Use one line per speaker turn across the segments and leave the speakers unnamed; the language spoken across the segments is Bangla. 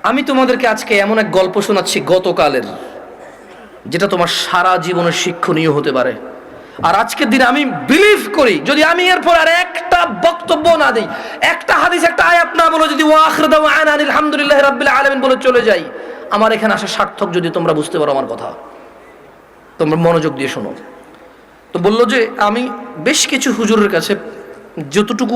আমি তোমাদেরকে আজকে এমন এক গল্প শোনাচ্ছি গতকালের, যেটা তোমার সারা জীবনের শিক্ষণীয় হতে পারে। আর আজকের দিনে আমি বিলিভ করি, যদি আমি এরপর আর একটা বক্তব্য না দিই, একটা হাদিস, একটা আয়াত না বলে যদি ওয়া আখিরু দাওয়ানা আলহামদুলিল্লাহি রাব্বিল আলামিন বলে চলে যাই, আমার এখানে আসা সার্থক। যদি তোমরা বুঝতে পারো আমার কথা, তোমরা মনোযোগ দিয়ে শোনো। তো বললো যে আমি বেশ কিছু হুজুরের কাছে যতটুকু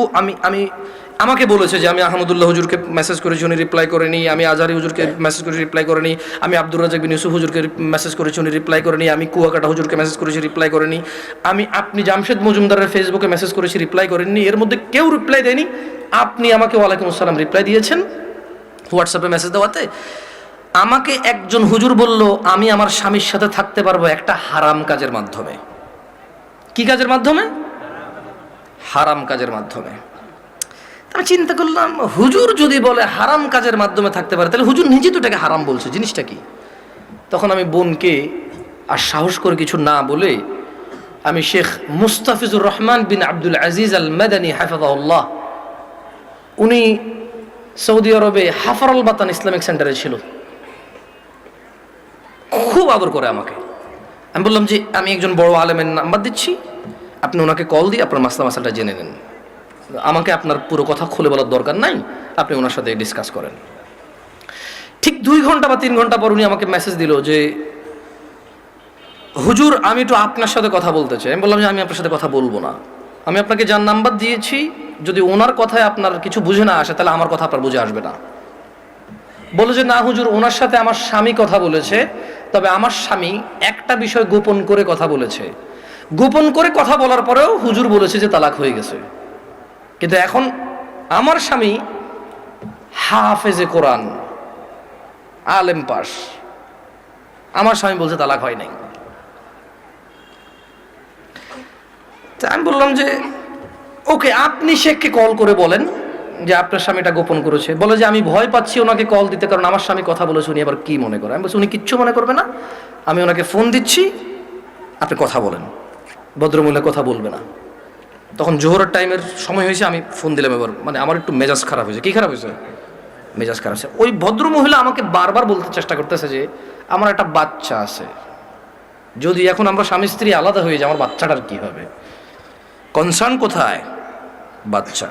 আমাকে বলেছে যে আমি আহমদুল্লাহ হুজুরকে মেসেজ করেছি, উনি রিপ্লাই করেনি। আমি আজহারি হুজুরকে মেসেজ করেছি, রিপ্লাই করেনি। আমি আব্দুর রাজাক বিন ইউসুফ হুজুরকে মেসেজ করেছি, উনি রিপ্লাই করেনি। আমি কুয়াকাটা হুজুরকে মেসেজ করেছি, রিপ্লাই করেনি। আপনি জামশেদ মজুমদারের ফেসবুকে মেসেজ করেছি, রিপ্লাই করেননি। এর মধ্যে কেউ রিপ্লাই দেয়নি। আপনি আমাকে ওয়ালাইকুম আসসালাম রিপ্লাই দিয়েছেন হোয়াটসঅ্যাপে মেসেজ দেওয়াতে। আমাকে একজন হুজুর বলল আমি আমার স্বামীর সাথে থাকতে পারবো একটা হারাম কাজের মাধ্যমে। কি কাজের মাধ্যমে? হারাম কাজের মাধ্যমে। আমি চিন্তা করলাম, হুজুর যদি বলে হারাম কাজের মাধ্যমে থাকতে পারে, তাহলে হুজুর নিজে তো এটাকে হারাম বলছে, জিনিসটা কি? তখন আমি বোনকে আর সাহস করে কিছু না বলে আমি শেখ মুস্তাফিজুর রহমান বিন আব্দুল আজিজ আল মাদানী হাফিজাহুল্লাহ, উনি সৌদি আরবে হাফারুল বাতান ইসলামিক সেন্টারে ছিল, খুব আদর করে আমাকে। আমি বললাম যে আমি একজন বড় আলেমের নাম্বার দিচ্ছি, আপনি ওনাকে কল দিয়ে আপনার মাসালাটা জেনে নেন। আমাকে আপনার পুরো কথা খুলে বলার দরকার নাই, আপনি ওনার সাথে ডিসকাস করেন। ঠিক 2 ঘন্টা বা 3 ঘন্টা পর উনি আমাকে মেসেজ দিল যে হুজুর আমি একটু আপনার সাথে কথা বলতে চাই। আমি বললাম যে আমি আপনার সাথে কথা বলবো না, আমি আপনাকে যার নাম্বার দিয়েছি, যদি ওনার কথায় আপনার কিছু বুঝে না আসে তাহলে আমার কথা আপনার বুঝে আসবে না। বলে যে না হুজুর, ওনার সাথে আমার স্বামী কথা বলেছে, তবে আমার স্বামী একটা বিষয় গোপন করে কথা বলেছে। গোপন করে কথা বলার পরেও হুজুর বলেছে যে তালাক হয়ে গেছে, কিন্তু এখন আমার স্বামী হাফেজে কোরআন, আলেম পাস, আমার স্বামী বলছে তালাক হয় নাই। আমি বললাম যে ওকে, আপনি শেখকে কল করে বলেন যে আপনার স্বামীটা গোপন করেছে। বলে যে আমি ভয় পাচ্ছি ওনাকে কল দিতে, কারণ আমার স্বামী কথা বলেছে, উনি আবার কি মনে করে। আমি বলছি উনি কিচ্ছু মনে করবে না, আমি ওনাকে ফোন দিচ্ছি, আপনি কথা বলেন। ভদ্রমহিলা কথা বলবে না। তখন জোহরের টাইমের সময় হয়েছে, আমি ফোন দিলাম। এবার মানে আমার একটু মেজাজ খারাপ হয়েছে। কি খারাপ হয়েছে? মেজাজ খারাপ হয়েছে। ওই ভদ্রমহিলা আমাকে বারবার বলতে চেষ্টা করতেছে যে আমার একটা বাচ্চা আছে, যদি এখন আমরা স্বামী স্ত্রী আলাদা হয়ে যাই আমার বাচ্চাটার কি হবে? কনসার্ন কোথায়? বাচ্চা।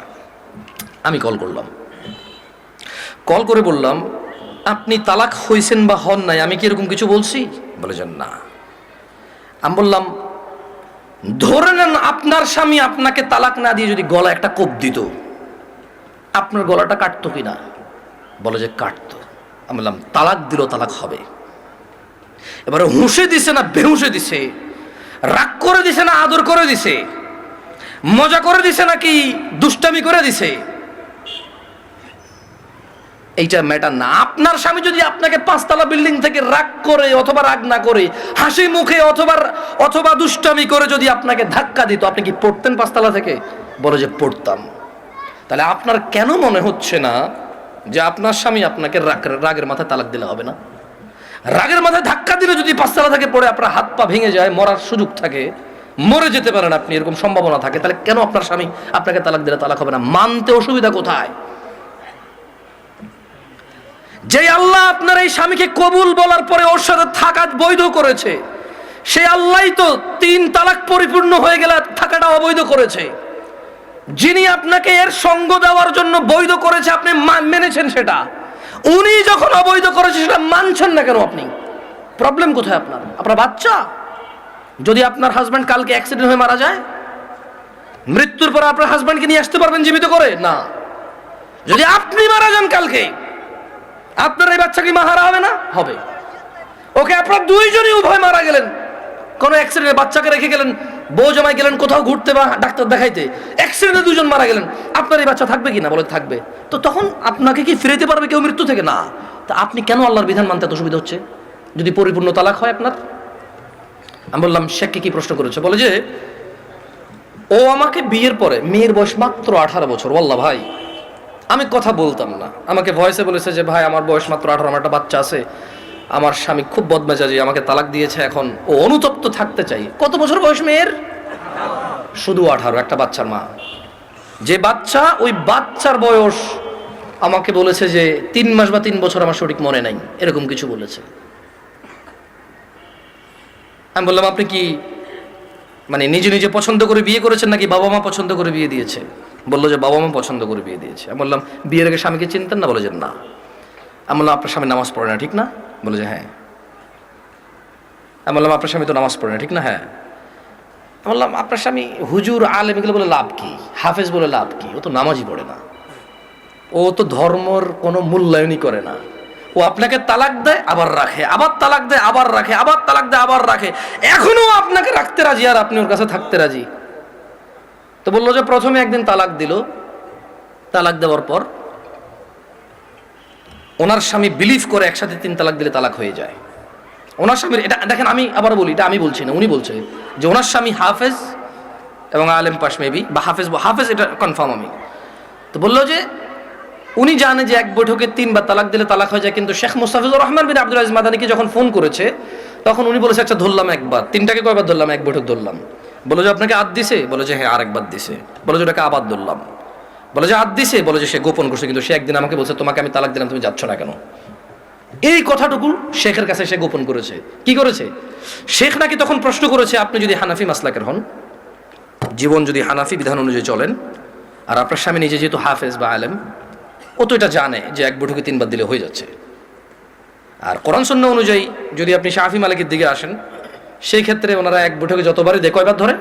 আমি কল করলাম, কল করে বললাম আপনি তালাক হয়েছেন বা হন নাই, আমি কি এরকম কিছু বলছি? বলে যে না। আমি বললাম ধরে নেন আপনার স্বামী আপনাকে তালাক না দিয়ে যদি গলা একটা কোপ দিত, আপনার গলাটা কাটতো কিনা? বলে যে কাটতো। আমি বললাম তালাক দিল, তালাক হবে। এবারে হুঁশে দিছে না বেহুঁশে দিছে, রাগ করে দিছে না আদর করে দিছে, মজা করে দিছে নাকি দুষ্টামি করে দিছে, এইটা ম্যাটার না। আপনার স্বামী যদি আপনাকে 5 তলা বিল্ডিং থেকে রাগ করে অথবা রাগ না করে হাসি মুখে অথবা দুষ্টামি করে যদি আপনাকে ধাক্কা দিত, আপনি কি পড়তেন 5 তলা থেকে? বলে যে পড়তাম। তাহলে আপনার কেন মনে হচ্ছে না যে আপনার স্বামী আপনাকে রাগের মাথায় তালাক দিলে হবে না? রাগের মাথায় ধাক্কা দিলে যদি 5 তলা থেকে পড়ে আপনার হাত পা ভেঙে যায়, মরার সুযোগ থাকে, মরে যেতে পারেন আপনি, এরকম সম্ভাবনা থাকে, তাহলে কেন আপনার স্বামী আপনাকে তালাক দিলে তালাক হবে না? মানতে অসুবিধা কোথায়? যে আল্লাহ আপনার এই স্বামীকে কবুল বলার পরে ওর সাথে থাকা বৈধ করেছে, সেই আল্লাহই তো 3 তালাক পরিপূর্ণ হয়ে গেলে থাকাটা অবৈধ করেছে। যিনি আপনাকে এর সঙ্গ দেওয়ার জন্য বৈধ করেছে, আপনি মেনেছেন সেটা। উনি যখন অবৈধ করেছে সেটা মানছেন না কেন আপনি? প্রবলেম কোথায় আপনার? আপনার বাচ্চা, যদি আপনার হাজব্যান্ড কালকে অ্যাক্সিডেন্ট হয়ে মারা যায়, মৃত্যুর পর আপনার হাজব্যান্ডকে নিয়ে আসতে পারবেন জীবিত করে? না। যদি আপনি মারা যান কালকে, আপনার এই বাচ্চা কি মাহারা হবে না? হবে। ওকে, আপনার দুইজনই উভয় মারা গেলেন, কোনো অ্যাক্সিডেন্টে বাচ্চাকে রেখে গেলেন, বউ জামাই গেলেন কোথাও ঘুরতে বা ডাক্তার দেখাইতে, অ্যাক্সিডেন্টে 2 জন মারা গেলেন, আপনার এই বাচ্চা থাকবে কি না? বলে থাকবে। তো তখন আপনাকে কি ফিরাইতে পারবে কেউ মৃত্যু থেকে? না। তা আপনি কেন আল্লাহর বিধান মানতে এত অসুবিধা হচ্ছে যদি পরিপূর্ণ তালাক হয় আপনার? আমি বললাম শেখকে কি প্রশ্ন করেছে? বলে যে ও আমাকে বিয়ের পরে, মেয়ের বয়স মাত্র 18 বছর, ওয়াল্লাহ ভাই আমি কথা বলতাম না, আমাকে ভয়েসে বলেছে যে ভাই আমার বয়স মাত্র 18, আমার একটা বাচ্চা আছে, আমার স্বামী খুব বদমেজাজি, আমাকে তালাক দিয়েছে, এখন ও অনুতপ্ত থাকতে চাই। কত বছর বয়স মেয়ের? শুধু 18, একটা বাচ্চার মা। যে বাচ্চা, ওই বাচ্চার বয়স আমাকে বলেছে যে 3 মাস বা 3 বছর আমার সঠিক মনে নাই, এরকম কিছু বলেছে। আমি বললাম আপনি কি মানে নিজে নিজে পছন্দ করে বিয়ে করেছেন নাকি বাবা মা পছন্দ করে বিয়ে দিয়েছে? বললো যে বাবা মা পছন্দ করে বিয়ে দিয়েছে। আমি বললাম বিয়ের আগে স্বামীকে চিনতেন না? বলে যে না। আমি বললাম আপনার স্বামী নামাজ পড়ে না, ঠিক না? বলে যে হ্যাঁ। আমি বললাম আপনার স্বামী তো নামাজ পড়ে না, ঠিক না? হ্যাঁ। আমি বললাম আপনার স্বামী হুজুর আলেম এগুলো বলে লাভ কি, হাফেজ বলে লাভ কি? ও তো নামাজই পড়ে না, ও তো ধর্মর কোনো মূল্যায়নই করে না। ও আপনাকে তালাক দেয় আবার রাখে, আবার তালাক দেয় আবার রাখে, আবার তালাক দেয় আবার রাখে, এখনো আপনাকে রাখতে রাজি আর আপনি ওর কাছে থাকতে রাজি। তো বললো যে প্রথমে একদিন তালাক দিল, তালাক দেওয়ার পর ওনার স্বামী বিলিভ করে একসাথে 3 তালাক দিলে তালাক হয়ে যায়। ওনার স্বামীর এটা দেখেন, আমি আবার বলি, এটা আমি বলছি না, উনি বলছে যে ওনার স্বামী হাফেজ এবং আলেম পাশ মেবি, বা হাফেজ এটা কনফার্ম আমি। তো বললো যে উনি জানে যে এক বৈঠকে 3 বার তালাক দিলে তালাক হয়ে যায়, কিন্তু শেখ মুস্তাফিজুর রহমান বিন আব্দুল আজিজ মাদানীকে যখন ফোন করেছে তখন উনি বলেছে আচ্ছা ধরলাম একবার, 3টাকে কয়বার ধরলাম? এক বৈঠক ধরলাম। বলে যে আপনাকে আদ দিছে? বলে যে হ্যাঁ আরেকবার দিছে। বলে যে ওটাকে আবার ধরলাম। বলে যে আদ দিছে? বলে যে সে গোপন করছে, কিন্তু সে একদিন আমাকে বলছে তোমাকে আমি তালাক দিলাম, তুমি যাচ্ছ না কেন? এই কথাটুকু শেখের কাছে সে গোপন করেছে। কি করেছে? শেখ নাকি তখন প্রশ্ন করেছে আপনি যদি হানাফি মাসলাকের হন, জীবন যদি হানাফি বিধান অনুযায়ী চলেন, আর আপনার স্বামী নিজে যেহেতু হাফেজ বা আলেম, ও তো এটা জানে যে এক বৈঠকে 3 বার দিলে হয়ে যাচ্ছে। আর কোরআন সুন্নাহ অনুযায়ী যদি আপনি শাফি মালিকের দিকে আসেন, সেই ক্ষেত্রে ওনারা এক বৈঠকে যতবারই দেয় কয়বার ধরে?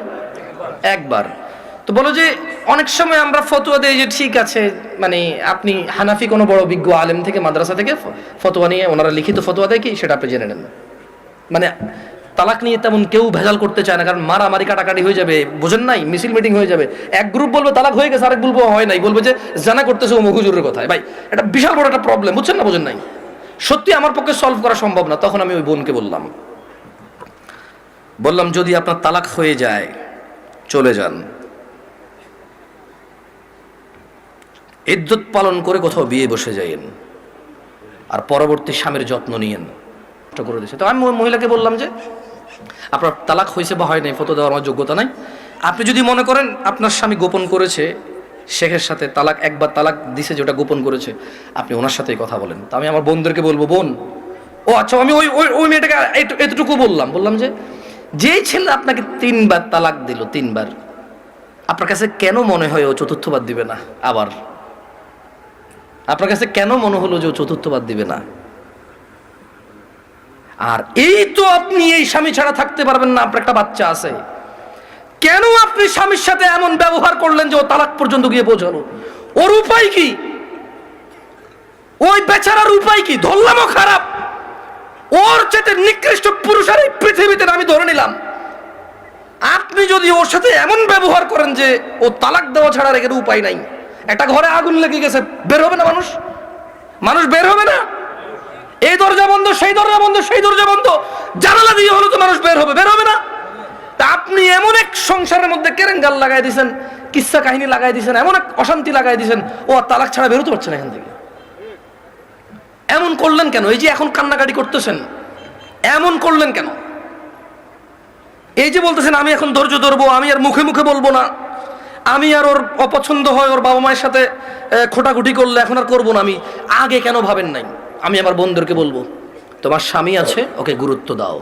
একবার। তো বলো যে অনেক সময় আমরা ফতোয়া দেই যে ঠিক আছে, মানে আপনি হানাফি কোনো বড় বিজ্ঞ আলেম থেকে মাদ্রাসা থেকে ফতোয়া নিয়ে ওনারা লিখিত ফতোয়া দেয় কি সেটা আপনি জেনে নেন। মানে তালাক নিয়ে তেমন কেউ ভেজাল করতে চায় না, কারণ মারামারি কাটাকাটি হয়ে যাবে, বোঝেন নাই? মিছিল মিটিং হয়ে যাবে, এক গ্রুপ বলবে তালাক হয়ে গেছে, আরেক বলবো হয় নাই, বলবে যে জানা করতেছে ও হুজুরের কথায়। ভাই এটা বিশাল বড় একটা প্রবলেম, বুঝছেন না? বোঝেন নাই? সত্যি আমার পক্ষে সলভ করা সম্ভব না। তখন আমি ওই বোনকে বললাম যদি আপনার তালাক হয়ে যায় চলে যান, ইদ্যত পালন করে কোথাও বিয়ে বসে যাইয়েন, আর পরবর্তী স্বামীর যত্ন নিয়েন। করে দিয়েছে। তো আমি মহিলাকে বললাম যে আপনার তালাক হয়েছে বা হয় নাই ফটো দেওয়ার আমার যোগ্যতা নাই, আপনি যদি মনে করেন আপনার স্বামী গোপন করেছে শেখের সাথে, তালাক একবার তালাক দিছে যেটা গোপন করেছে, আপনি ওনার সাথেই কথা বলেন। তো আমি আমার বোনদেরকে বলবো বোন, ও আচ্ছা, আমি ওই মেয়েটাকে এতটুকু বললাম যে যেই ছেলে আপনাকে 3 বার তালাক দিল, 3 বার, আপনার কাছে কেন মনে হয় ও 4র্থবার দিবে না? আবার আপনার কাছে কেন মনে হলো যে ও 4র্থবার দিবে না? আর এই তো আপনি এই স্বামী ছাড়া থাকতে পারবেন না, আপনার একটা বাচ্চা আছে, কেন আপনি স্বামীর সাথে এমন ব্যবহার করলেন যে ও তালাক পর্যন্ত গিয়ে পৌঁছালো? ওর উপায় কি? ওই বেচারার উপায় কি? ধরলামও খারাপ, ওর চেয়ে নিকৃষ্ট পুরুষ আর এই পৃথিবীতে আমি ধরে নিলাম। আপনি যদি ওর সাথে এমন ব্যবহার করেন যে ও তালাক দেওয়া ছাড়া রেখে উপায় নাই, একটা ঘরে আগুন লেগে গেছে, বের হবে না মানুষ বের হবে না? এই দরজা বন্ধ, সেই দরজা বন্ধ, সেই দরজা বন্ধ, জানালা দিয়ে হলো তো মানুষ বের হবে না? তা আপনি এমন এক সংসারের মধ্যে কেরেঙ্গাল লাগাই দিয়েছেন, কিচ্ছা কাহিনী লাগাই দিয়েছেন, এমন এক অশান্তি লাগাই দিয়েছেন, ও আর তালাক ছাড়া বেরোতে পারছে না এখান থেকে। এমন করলেন কেন? এই যে এখন কান্নাকাটি করতেছেন, এমন করলেন কেন? এই যে বলতেছেন আমি এখন ধৈর্য ধরবো, আমি আর মুখে মুখে বলবো না, আমি আর ওর অপছন্দ হয় ওর বাবা মায়ের সাথে খোটাখুটি করলে এখন আর করবো না, আমি আগে কেন ভাবেন নাই? আমি আমার বোনদেরকে বলবো তোমার স্বামী আছে, ওকে গুরুত্ব দাও।